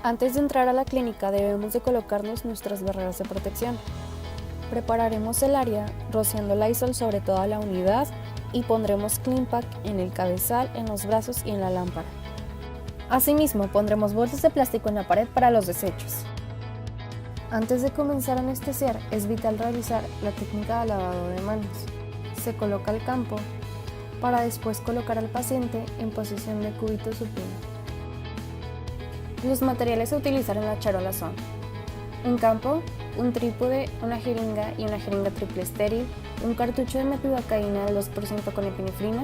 Antes de entrar a la clínica debemos de colocarnos nuestras barreras de protección. Prepararemos el área rociando Lysol sobre toda la unidad y pondremos CleanPack en el cabezal, en los brazos y en la lámpara. Asimismo, pondremos bolsas de plástico en la pared para los desechos. Antes de comenzar a anestesiar, es vital realizar la técnica de lavado de manos. Se coloca el campo para después colocar al paciente en posición de cúbito supino. Los materiales a utilizar en la charola son un campo, un trípode, una jeringa y una jeringa triple estéril, un cartucho de metidocaína al 2% con epinefrina,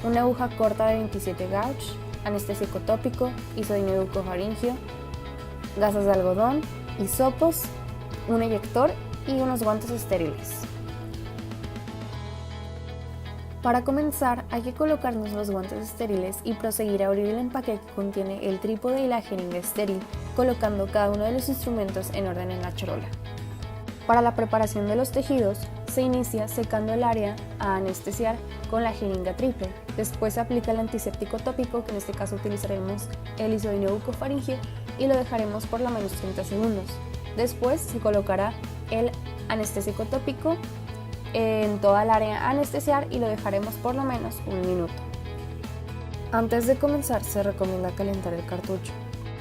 una aguja corta de 27 gauge, anestésico tópico, isodinobucofaringio, gasas de algodón, hisopos, un eyector y unos guantes estériles. Para comenzar, hay que colocarnos los guantes estériles y proseguir a abrir el empaque que contiene el trípode y la jeringa estéril, colocando cada uno de los instrumentos en orden en la charola. Para la preparación de los tejidos, se inicia secando el área a anestesiar con la jeringa triple. Después se aplica el antiséptico tópico, que en este caso utilizaremos el isodinobucofaringio, y lo dejaremos por lo menos 30 segundos. Después se colocará el anestésico tópico en toda el área a anestesiar y lo dejaremos por lo menos un minuto. Antes de comenzar se recomienda calentar el cartucho.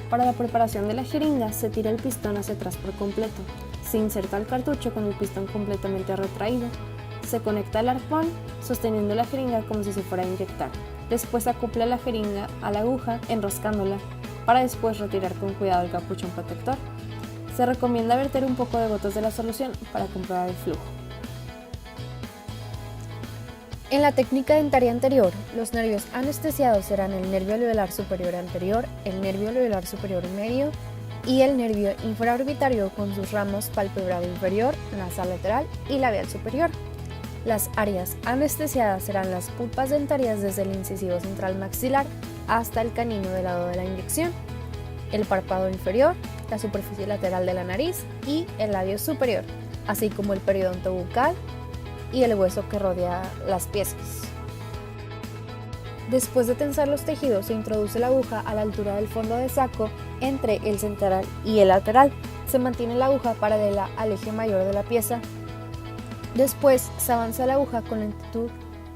Para la preparación de la jeringa se tira el pistón hacia atrás por completo. Se inserta el cartucho con el pistón completamente retraído. Se conecta el arpón sosteniendo la jeringa como si se fuera a inyectar. Después se acopla la jeringa a la aguja enroscándola para después retirar con cuidado el capuchón protector. Se recomienda verter un poco de gotas de la solución para comprobar el flujo. En la técnica dentaria anterior, los nervios anestesiados serán el nervio alveolar superior anterior, el nervio alveolar superior medio y el nervio infraorbitario con sus ramos palpebral inferior, nasal lateral y labial superior. Las áreas anestesiadas serán las pulpas dentarias desde el incisivo central maxilar hasta el canino del lado de la inyección, el párpado inferior, la superficie lateral de la nariz y el labio superior, así como el periodonto bucal y el hueso que rodea las piezas. Después de tensar los tejidos, se introduce la aguja a la altura del fondo de saco entre el central y el lateral. Se mantiene la aguja paralela al eje mayor de la pieza. Después se avanza la aguja con lentitud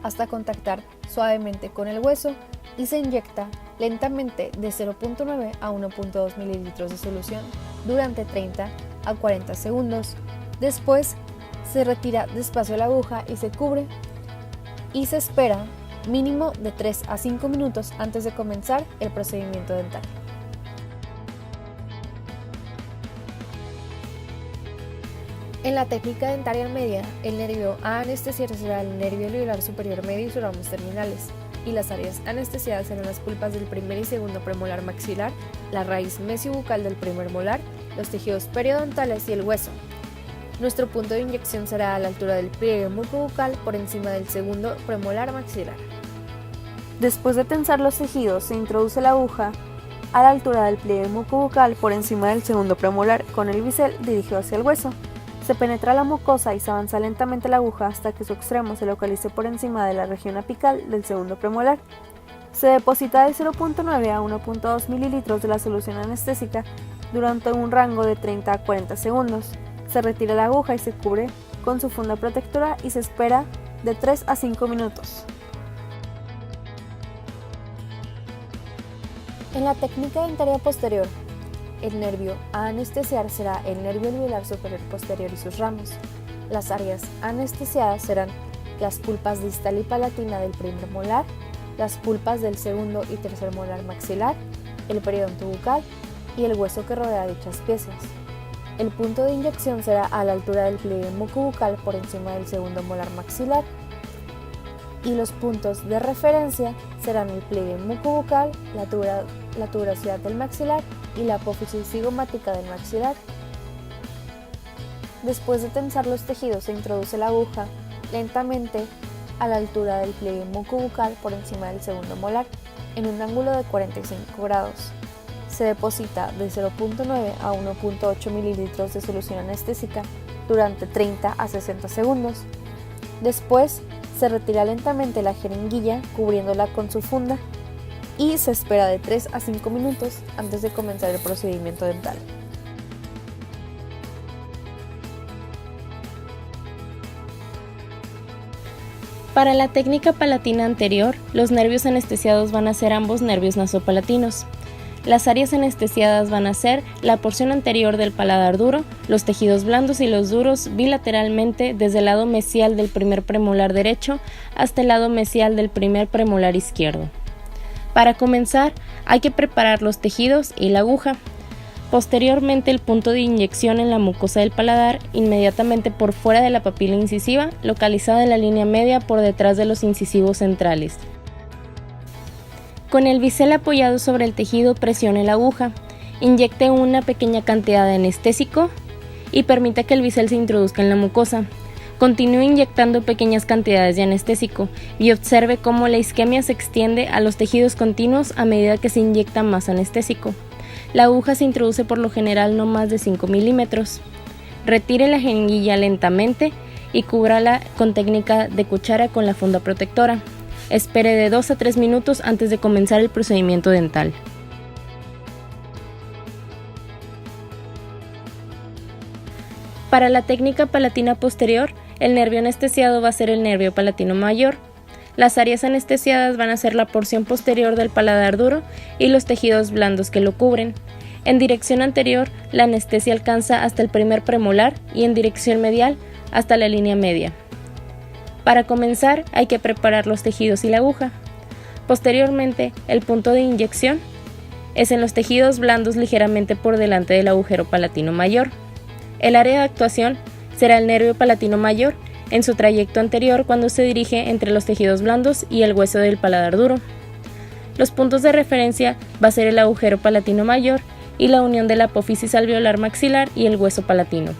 hasta contactar suavemente con el hueso y se inyecta lentamente de 0.9 a 1.2 mililitros de solución durante 30 a 40 segundos. Después se retira despacio la aguja y se cubre y se espera mínimo de 3 a 5 minutos antes de comenzar el procedimiento dental. En la técnica dentaria media, el nervio a anestesiar será el nervio alveolar superior medio y sus ramos terminales, y las áreas anestesiadas serán las pulpas del primer y segundo premolar maxilar, la raíz mesiobucal del primer molar, los tejidos periodontales y el hueso. Nuestro punto de inyección será a la altura del pliegue mucobucal por encima del segundo premolar maxilar. Después de tensar los tejidos, se introduce la aguja a la altura del pliegue mucobucal por encima del segundo premolar con el bisel dirigido hacia el hueso. Se penetra la mucosa y se avanza lentamente la aguja hasta que su extremo se localice por encima de la región apical del segundo premolar. Se deposita de 0.9 a 1.2 mililitros de la solución anestésica durante un rango de 30 a 40 segundos. Se retira la aguja y se cubre con su funda protectora y se espera de 3 a 5 minutos. En la técnica dentaria posterior, el nervio a anestesiar será el nervio alveolar superior posterior y sus ramos. Las áreas anestesiadas serán las pulpas distal y palatina del primer molar, las pulpas del segundo y tercer molar maxilar, el periodonto bucal y el hueso que rodea dichas piezas. El punto de inyección será a la altura del pliegue mucobucal por encima del segundo molar maxilar y los puntos de referencia serán el pliegue mucobucal, la tuberosidad del maxilar y la apófisis cigomática del maxilar. Después de tensar los tejidos, se introduce la aguja lentamente a la altura del pliegue mucobucal por encima del segundo molar en un ángulo de 45 grados. Se deposita de 0.9 a 1.8 mililitros de solución anestésica durante 30 a 60 segundos. Después se retira lentamente la jeringuilla cubriéndola con su funda y se espera de 3 a 5 minutos antes de comenzar el procedimiento dental. Para la técnica palatina anterior, los nervios anestesiados van a ser ambos nervios nasopalatinos. Las áreas anestesiadas van a ser la porción anterior del paladar duro, los tejidos blandos y los duros bilateralmente desde el lado mesial del primer premolar derecho hasta el lado mesial del primer premolar izquierdo. Para comenzar, hay que preparar los tejidos y la aguja. Posteriormente, el punto de inyección en la mucosa del paladar, inmediatamente por fuera de la papila incisiva, localizada en la línea media por detrás de los incisivos centrales. Con el bisel apoyado sobre el tejido, presione la aguja, inyecte una pequeña cantidad de anestésico y permita que el bisel se introduzca en la mucosa. Continúe inyectando pequeñas cantidades de anestésico y observe cómo la isquemia se extiende a los tejidos continuos a medida que se inyecta más anestésico. La aguja se introduce por lo general no más de 5 milímetros. Retire la jeringuilla lentamente y cúbrala con técnica de cuchara con la funda protectora. Espere de 2 a 3 minutos antes de comenzar el procedimiento dental. Para la técnica palatina posterior, el nervio anestesiado va a ser el nervio palatino mayor. Las áreas anestesiadas van a ser la porción posterior del paladar duro y los tejidos blandos que lo cubren. En dirección anterior, la anestesia alcanza hasta el primer premolar y en dirección medial hasta la línea media. Para comenzar, hay que preparar los tejidos y la aguja. Posteriormente, el punto de inyección es en los tejidos blandos ligeramente por delante del agujero palatino mayor. El área de actuación será el nervio palatino mayor en su trayecto anterior cuando se dirige entre los tejidos blandos y el hueso del paladar duro. Los puntos de referencia va a ser el agujero palatino mayor y la unión de la apófisis alveolar maxilar y el hueso palatino.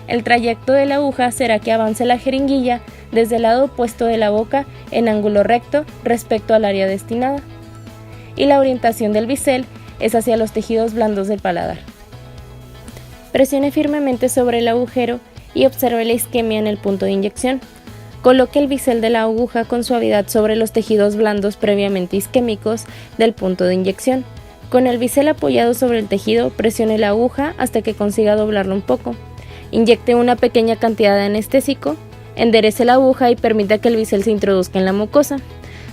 El trayecto de la aguja será que avance la jeringuilla desde el lado opuesto de la boca en ángulo recto respecto al área destinada, y la orientación del bisel es hacia los tejidos blandos del paladar. Presione firmemente sobre el agujero y observe la isquemia en el punto de inyección. Coloque el bisel de la aguja con suavidad sobre los tejidos blandos previamente isquémicos del punto de inyección. Con el bisel apoyado sobre el tejido, presione la aguja hasta que consiga doblarlo un poco. Inyecte una pequeña cantidad de anestésico, enderece la aguja y permita que el bisel se introduzca en la mucosa.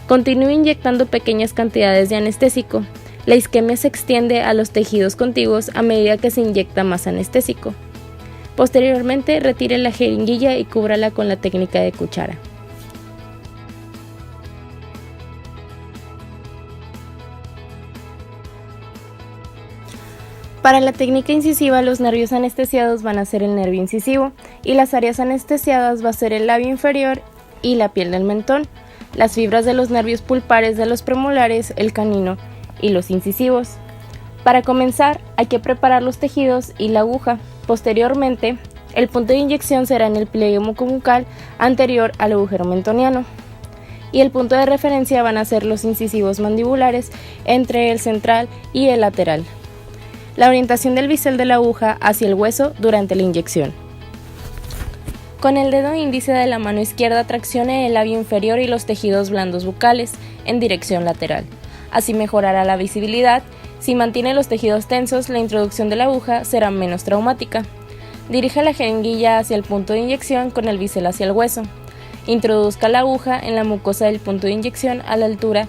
Continúe inyectando pequeñas cantidades de anestésico. La isquemia se extiende a los tejidos contiguos a medida que se inyecta más anestésico. Posteriormente, retire la jeringuilla y cúbrala con la técnica de cuchara. Para la técnica incisiva, los nervios anestesiados van a ser el nervio incisivo y las áreas anestesiadas va a ser el labio inferior y la piel del mentón, las fibras de los nervios pulpares de los premolares, el canino y los incisivos. Para comenzar, hay que preparar los tejidos y la aguja. Posteriormente, el punto de inyección será en el pliegue mucobucal anterior al agujero mentoniano y el punto de referencia van a ser los incisivos mandibulares entre el central y el lateral. La orientación del bisel de la aguja hacia el hueso durante la inyección. Con el dedo índice de la mano izquierda traccione el labio inferior y los tejidos blandos bucales en dirección lateral. Así mejorará la visibilidad. Si mantiene los tejidos tensos, la introducción de la aguja será menos traumática. Dirija la jeringuilla hacia el punto de inyección con el bisel hacia el hueso. Introduzca la aguja en la mucosa del punto de inyección a la altura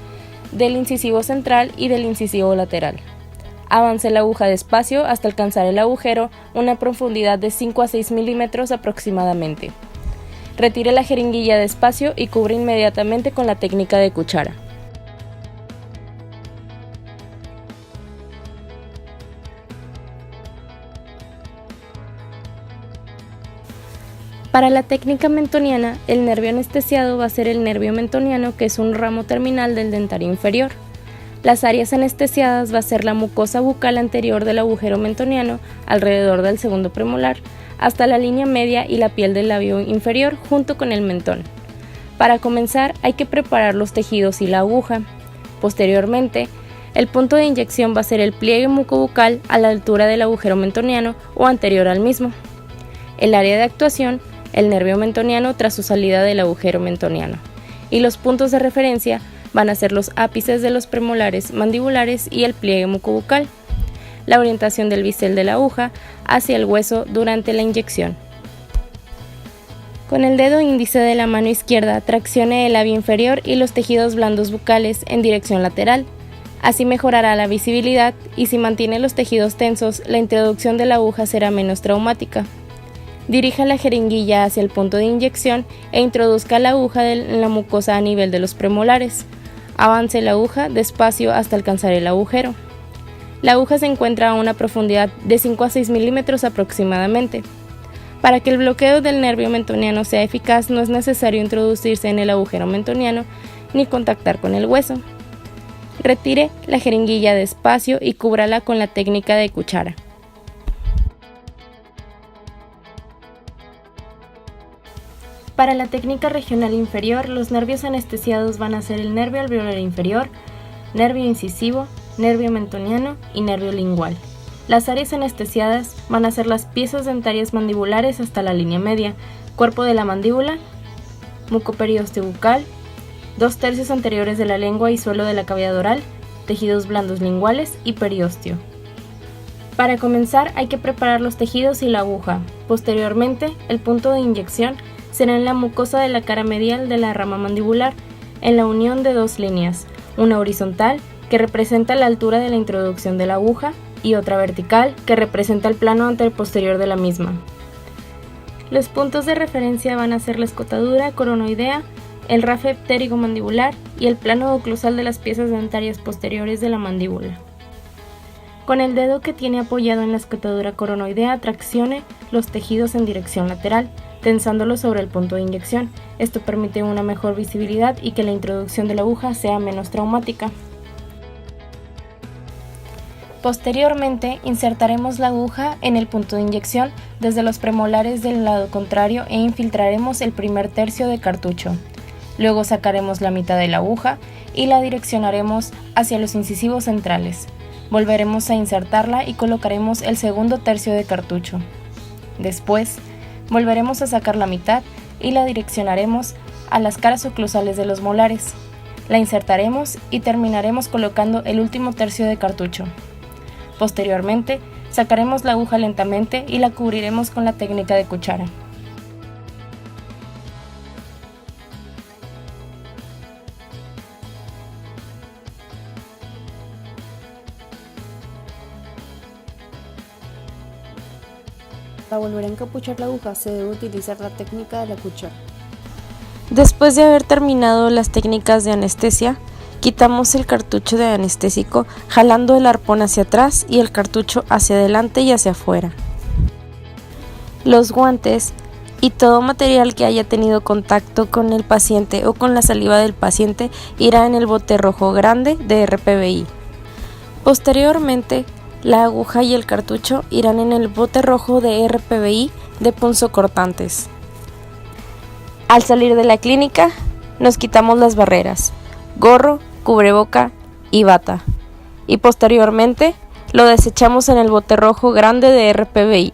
del incisivo central y del incisivo lateral. Avance la aguja despacio hasta alcanzar el agujero, una profundidad de 5 a 6 milímetros aproximadamente. Retire la jeringuilla despacio y cubre inmediatamente con la técnica de cuchara. Para la técnica mentoniana, el nervio anestesiado va a ser el nervio mentoniano, que es un ramo terminal del dentario inferior. Las áreas anestesiadas va a ser la mucosa bucal anterior del agujero mentoniano, alrededor del segundo premolar, hasta la línea media y la piel del labio inferior junto con el mentón. Para comenzar, hay que preparar los tejidos y la aguja. Posteriormente, el punto de inyección va a ser el pliegue mucobucal a la altura del agujero mentoniano o anterior al mismo. El área de actuación, el nervio mentoniano tras su salida del agujero mentoniano. Y los puntos de referencia van a ser los ápices de los premolares mandibulares y el pliegue mucobucal. La orientación del bisel de la aguja hacia el hueso durante la inyección. Con el dedo índice de la mano izquierda traccione el labio inferior y los tejidos blandos bucales en dirección lateral. Así mejorará la visibilidad y si mantiene los tejidos tensos, la introducción de la aguja será menos traumática. Dirija la jeringuilla hacia el punto de inyección e introduzca la aguja en la mucosa a nivel de los premolares. Avance la aguja despacio hasta alcanzar el agujero. La aguja se encuentra a una profundidad de 5 a 6 milímetros aproximadamente. Para que el bloqueo del nervio mentoniano sea eficaz, no es necesario introducirse en el agujero mentoniano ni contactar con el hueso. Retire la jeringuilla despacio y cúbrala con la técnica de cuchara. Para la técnica regional inferior, los nervios anestesiados van a ser el nervio alveolar inferior, nervio incisivo, nervio mentoniano y nervio lingual. Las áreas anestesiadas van a ser las piezas dentarias mandibulares hasta la línea media, cuerpo de la mandíbula, mucoperiósteo bucal, 2/3 anteriores de la lengua y suelo de la cavidad oral, tejidos blandos linguales y periósteo. Para comenzar hay que preparar los tejidos y la aguja. Posteriormente, el punto de inyección será en la mucosa de la cara medial de la rama mandibular, en la unión de dos líneas, una horizontal que representa la altura de la introducción de la aguja y otra vertical que representa el plano anteroposterior de la misma. Los puntos de referencia van a ser la escotadura coronoidea, el rafe ptérigo mandibular y el plano oclusal de las piezas dentarias posteriores de la mandíbula. Con el dedo que tiene apoyado en la escotadura coronoidea, traccione los tejidos en dirección lateral, tensándolos sobre el punto de inyección. Esto permite una mejor visibilidad y que la introducción de la aguja sea menos traumática. Posteriormente, insertaremos la aguja en el punto de inyección desde los premolares del lado contrario e infiltraremos el primer tercio de cartucho. Luego sacaremos la mitad de la aguja y la direccionaremos hacia los incisivos centrales. Volveremos a insertarla y colocaremos el segundo tercio de cartucho. Después, volveremos a sacar la mitad y la direccionaremos a las caras oclusales de los molares. La insertaremos y terminaremos colocando el último tercio de cartucho. Posteriormente, sacaremos la aguja lentamente y la cubriremos con la técnica de cuchara. Para volver a encapuchar la aguja se debe utilizar la técnica de la cuchara. Después de haber terminado las técnicas de anestesia, quitamos el cartucho de anestésico jalando el arpón hacia atrás y el cartucho hacia adelante y hacia afuera. Los guantes y todo material que haya tenido contacto con el paciente o con la saliva del paciente irá en el bote rojo grande de RPBI. Posteriormente, la aguja y el cartucho irán en el bote rojo de RPBI de punzocortantes. Al salir de la clínica, nos quitamos las barreras, gorro, cubreboca y bata, y posteriormente lo desechamos en el bote rojo grande de RPBI.